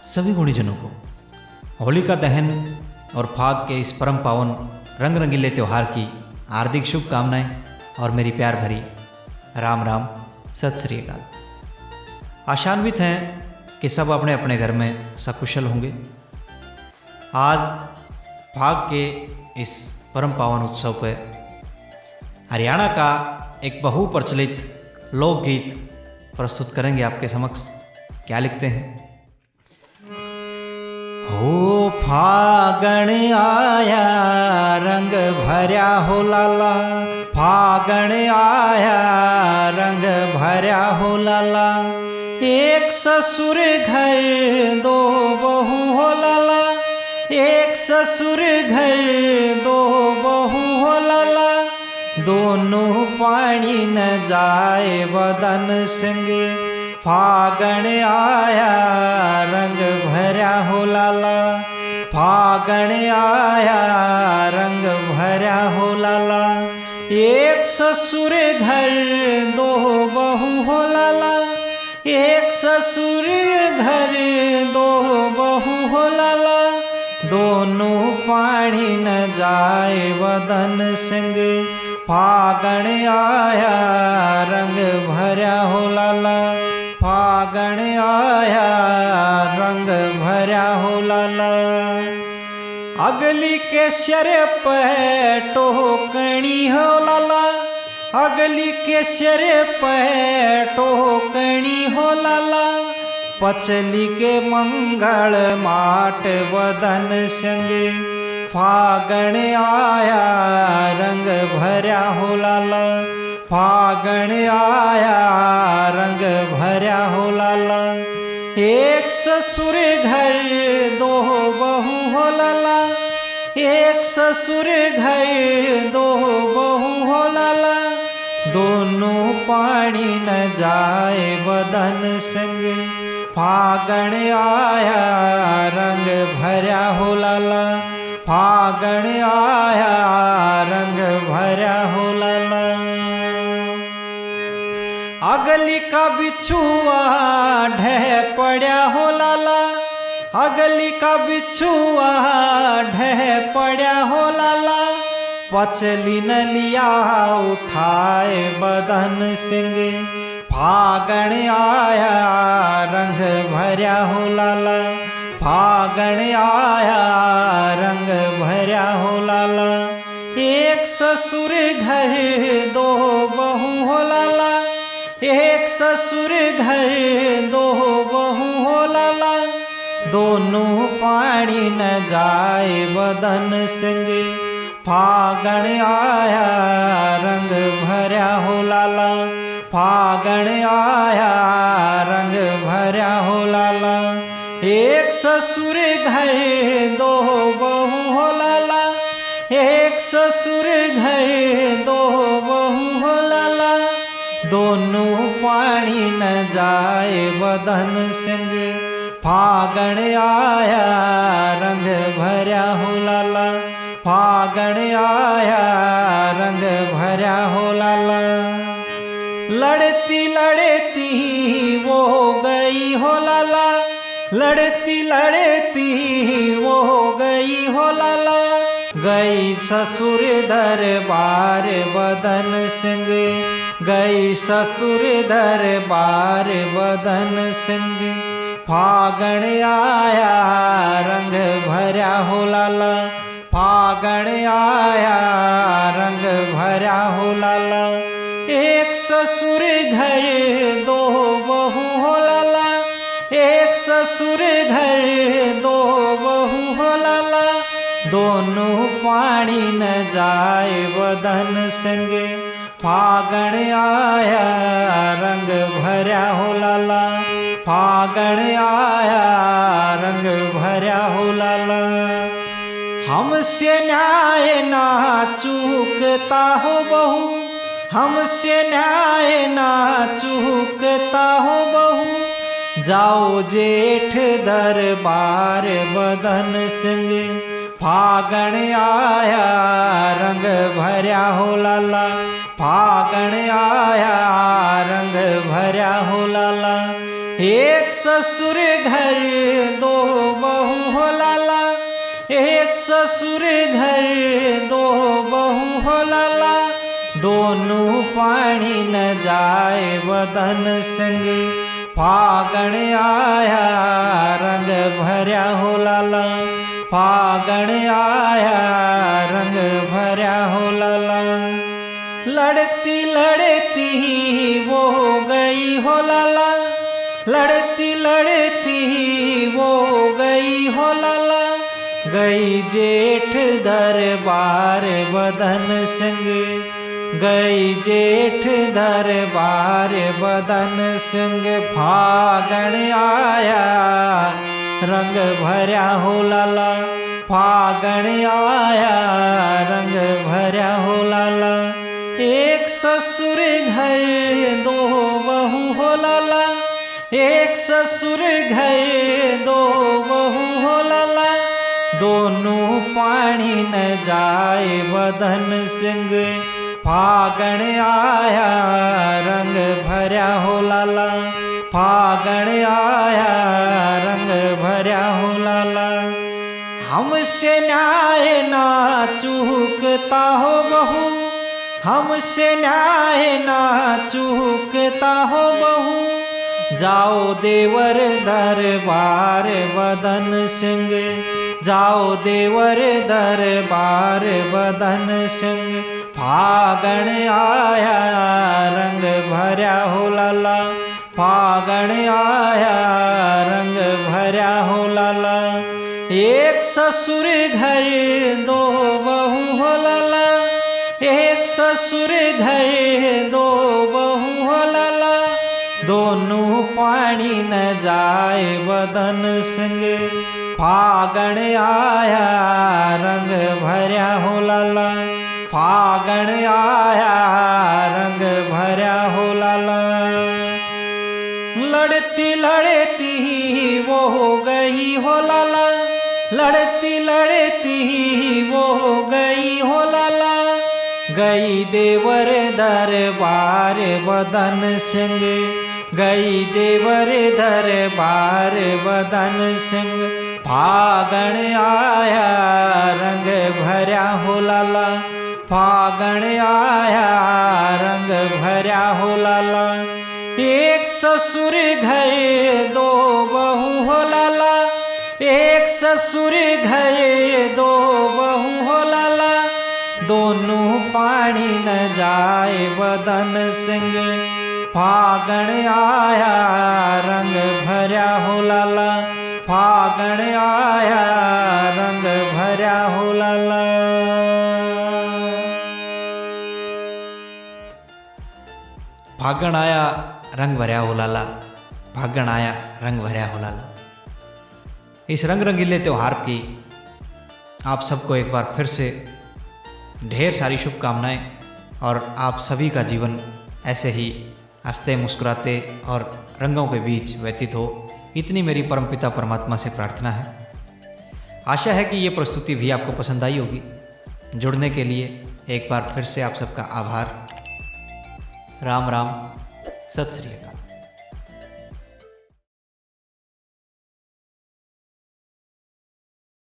सभी गुणीजनों को होलिका दहन और फाग के इस परम पावन रंग रंगीले त्यौहार की हार्दिक शुभकामनाएं और मेरी प्यार भरी राम राम सत श्री अकाल। आशान्वित हैं कि सब अपने अपने घर में सकुशल होंगे। आज फाग के इस परम पावन उत्सव पर हरियाणा का एक बहुप्रचलित लोकगीत प्रस्तुत करेंगे आपके समक्ष। क्या लिखते हैं? हो फागण आया रंग भर्या हो लाला, फागण आया रंग भर्या हो लाला, एक ससुर घर दो बहू हो लाला, एक ससुर घर दो बहू हो लाला, दोनों पानी न जाए बदन संगे, फागण आया रंग भर्या हो लाला, फागण आया रंग भर्या हो लाला, एक ससुर घर दो बहू हो लाला, एक ससुर घर दो बहू हो लाला, दोनों पानी न जाए बदन संग, फागण आया रंग भर्या हो लाला, फागण आया रंग भर्या हो लाला। अगली के सिर पे टोकनी हो लाला, अगली के सिर पे टोकनी हो लाला, पचली के मंगल माट बदन संगे, फागण आया रंग भर्या हो लाला, फागण आया रंग भर्या हो लाला, एक ससुर घर दो बहू हो लाला, एक ससुर घर दो बहू हो लाला, दोनों पानी न जाए बदन संग, फागण आया रंग भर्या हो लाला, फागण आया रंग भर्या हो लाला। अगली का बिछुआ ढह पड़ा हो लाला, अगली का बिछुआ ढह पड़ा हो लाला, पचली न लिया उठाए बदन सिंह, फागण आया रंग भर्या हो लाला, फागण आया रंग भर्या हो लाला, एक ससुर घर दो बहू हो लाला, एक ससुर घर दो बहू हो लाला, दोनों पानी न जाए बदन संग, फागण आया रंग भर्या हो लाला, फागण आया रंग भर्या हो लाला, एक ससुर घर दो बहू हो लाला, एक ससुर घर दो बहू हो लाला, दोनों पानी न जाए बदन संग, फागण आया रंग भर्या हो लाला, फागण आया रंग भर्या हो लाला। लड़ती लड़ती वो गई हो लाला, लड़ती लड़ती वो गई हो लाला, गई ससुर दरबार बदन सिंह, गई ससुर दरबार बदन सिंह, फागण आया रंग भर्या हो लाला, फागण आया रंग भर्या हो लाला, एक ससुर घर दो बहू हो लाला, एक ससुर घर दो बहू हो लाला, दोनों पानी न जाए बदन संग, फागण आया रंग भर्या हो लाला, फागण आया रंग भर्या हो लाला। हमसे न्याय ना चूकता हो बहू, हमसे न्याय ना चूकता हो बहू, जाओ जेठ दरबार बदन सिंह, फागण आया रंग भर्या हो लाला, फागण आया रंग भर्या हो लाला, एक ससुर घर दो ससुर घर दो बहू हो लाला, दोनों पानी न जाए बदन संग, फागण आया रंग भर्या हो लाला, फागण आया रंग भर्या हो लाला। लड़ती लड़ती वो गई हो लाला, लड़ती लड़ती वो गई हो लाला, गई जेठ दरबार बदन संग, गई जेठ दरबार बदन संग, फागण आया रंग भर्या हो लाला, फागण आया रंग भर्या हो लाला। एक ससुर घर दो बहू हो लाला, एक ससुर घर दो बहू हो लाला, दोनों पानी न जाए बदन संग, फागण आया रंग भर्या हो लाला, फागण आया रंग भर्या हो लाला। हमसे न्याय ना चूकता हो बहू, हमसे न्याय ना चूकता हो बहू, जाओ देवर दरबार बदन सिंह, जाओ देवर दरबार बदन सिंह, फागण आया रंग भर्या हो लाला, फागण आया रंग भर्या हो लाला। एक ससुर घर दो बहू हो लाला, एक ससुर घर दो बहू हो लाला, दोनों पानी न जाए बदन संग, फागण आया रंग भर्या हो लाला, फागण आया रंग भर्या हो लाला। लड़ती लड़ती वो गई हो लाला, लड़ती लड़ती वो गई हो लाला, गई देवर दरबार बदन सिंह, गई देवर दरबार बदन सिंह, फागण आया रंग भर्या हो लाला, फागण आया रंग भर्या हो लाला। एक ससुर घर दो बहू हो लाला, एक ससुर घर दो बहू हो लाला, दोनों पानी न जाए बदन सिंह, फागण आया रंग भर्या हो लाला, फागण आया रंग भर्या हो लाला। फागण आया रंग भर्या हो लाला, फागण आया रंग भर्या हो लाला। इस रंग रंगीले त्यौहार की आप सबको एक बार फिर से ढेर सारी शुभकामनाएं, और आप सभी का जीवन ऐसे ही हंसते मुस्कुराते और रंगों के बीच व्यतीत हो, इतनी मेरी परमपिता परमात्मा से प्रार्थना है। आशा है कि ये प्रस्तुति भी आपको पसंद आई होगी। जुड़ने के लिए एक बार फिर से आप सबका आभार। राम राम, सत श्री अकाल।